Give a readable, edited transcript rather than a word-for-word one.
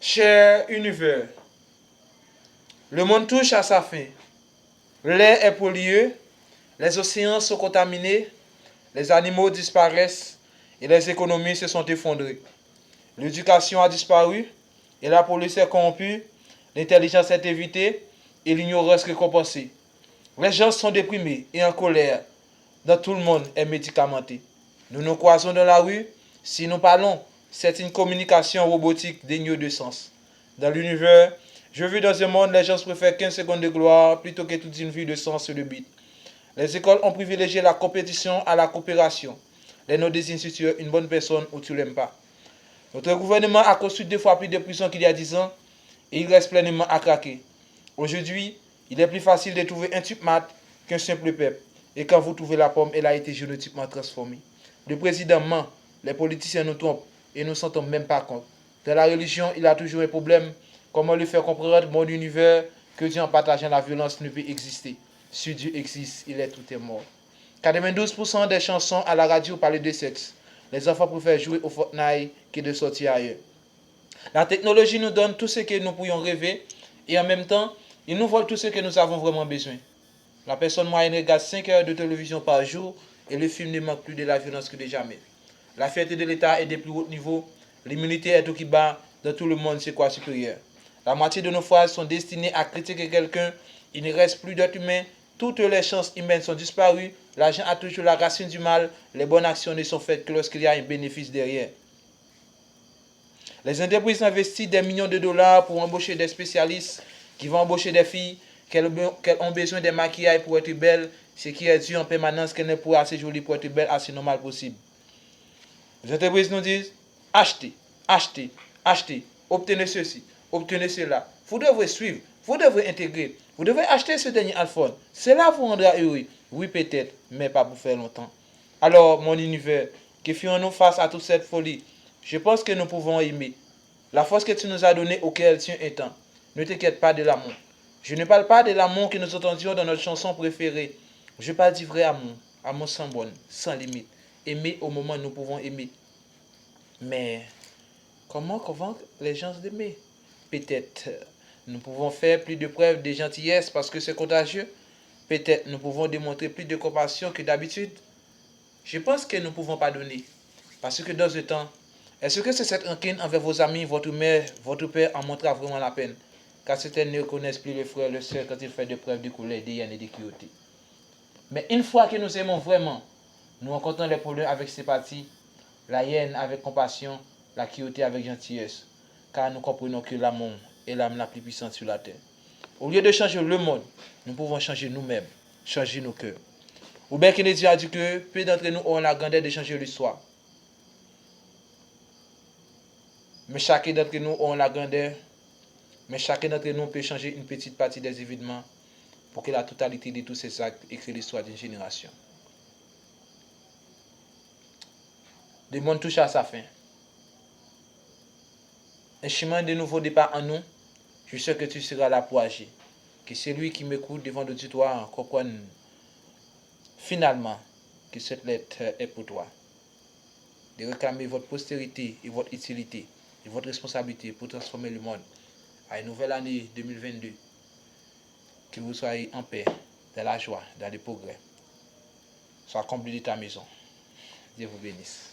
Cher univers, le monde touche à sa fin. L'air est pollué, les océans sont contaminés, les animaux disparaissent et les économies se sont effondrées. L'éducation a disparu et la police est corrompue, l'intelligence est évitée et l'ignorance récompensée. Les gens sont déprimés et en colère. Dans tout le monde est médicamenté. Nous nous croisons dans la rue. Si nous parlons, c'est une communication robotique dénuée de sens. Dans l'univers, je vis dans un monde où les gens préfèrent 15 secondes de gloire plutôt que toute une vie de sens et de but. Les écoles ont privilégié la compétition à la coopération. Les noms désignent si tu es une bonne personne ou tu l'aimes pas. Notre gouvernement a construit 2 fois plus de prisons qu'il y a 10 ans et il reste pleinement à craquer. Aujourd'hui, il est plus facile de trouver un type mat qu'un simple peuple. Et quand vous trouvez la pomme, elle a été génétiquement transformée. Le président ment, les politiciens nous trompent et nous ne sentons même pas compte. Dans la religion, il a toujours un problème. Comment lui faire comprendre mon univers que Dieu en partageant la violence ne peut exister. Si Dieu existe, il est tout est mort. 92% des chansons à la radio parlent de sexe. Les enfants préfèrent jouer au Fortnite que de sortir ailleurs. La technologie nous donne tout ce que nous pourrions rêver et en même temps, il nous vole tout ce que nous avons vraiment besoin. La personne moyenne regarde 5 heures de télévision par jour et le film ne manque plus de la violence que de jamais. La fierté de l'État est des plus hauts niveaux. L'immunité est au qui bat. Dans tout le monde, c'est quoi supérieur. La moitié de nos phrases sont destinées à critiquer quelqu'un. Il ne reste plus d'être humain. Toutes les chances humaines sont disparues. L'argent a toujours la racine du mal. Les bonnes actions ne sont faites que lorsqu'il y a un bénéfice derrière. Les entreprises investissent des millions de dollars pour embaucher des spécialistes qui vont embaucher des filles qu'elles ont besoin de maquillage pour être belles, ce qui est dû en permanence qu'elles ne pourraient assez jolies pour être belles, assez normal possible. Les entreprises nous disent achetez, achetez, achetez, obtenez ceci, obtenez cela. Vous devrez suivre, vous devrez intégrer, vous devez acheter ce dernier iPhone. Cela vous rendra heureux. Oui, peut-être, mais pas pour faire longtemps. Alors, mon univers, que ferons-nous face à toute cette folie? Je pense que nous pouvons aimer. La force que tu nous as donnée auquel tient un temps. Ne t'inquiète pas de l'amour. Je ne parle pas de l'amour que nous entendions dans notre chanson préférée. Je parle du vrai amour. Amour sans borne, sans limite. Aimer au moment où nous pouvons aimer. Mais comment convaincre les gens d'aimer? Peut-être nous pouvons faire plus de preuves de gentillesse parce que c'est contagieux. Peut-être nous pouvons démontrer plus de compassion que d'habitude. Je pense que nous pouvons pardonner. Parce que dans ce temps, est-ce que c'est cette rancune envers vos amis, votre mère, votre père en montrera vraiment la peine? Car certains ne reconnaissent plus le frère, le soeur quand il fait des preuves de colère, de haine et de cruauté. Mais une fois que nous aimons vraiment, nous rencontrons les problèmes avec sympathie, la haine avec compassion, la cruauté avec gentillesse. Car nous comprenons que l'amour est l'âme la plus puissante sur la terre. Au lieu de changer le monde, nous pouvons changer nous-mêmes, changer nos cœurs. Robert Kennedy a dit que peu d'entre nous ont la grandeur de changer l'histoire. Mais chacun d'entre nous a la grandeur, mais chacun d'entre nous peut changer une petite partie des événements pour que la totalité de tous ces actes écrit l'histoire d'une génération. Le monde touche à sa fin. Un chemin de nouveau départ en nous, je sais que tu seras là pour agir. Que celui qui m'écoute devant l'auditoire comprenne finalement que cette lettre est pour toi. De réclamer votre postérité et votre utilité et votre responsabilité pour transformer le monde à une nouvelle année 2022. Que vous soyez en paix, dans la joie, dans le progrès. Sois comblé de ta maison. Dieu vous bénisse.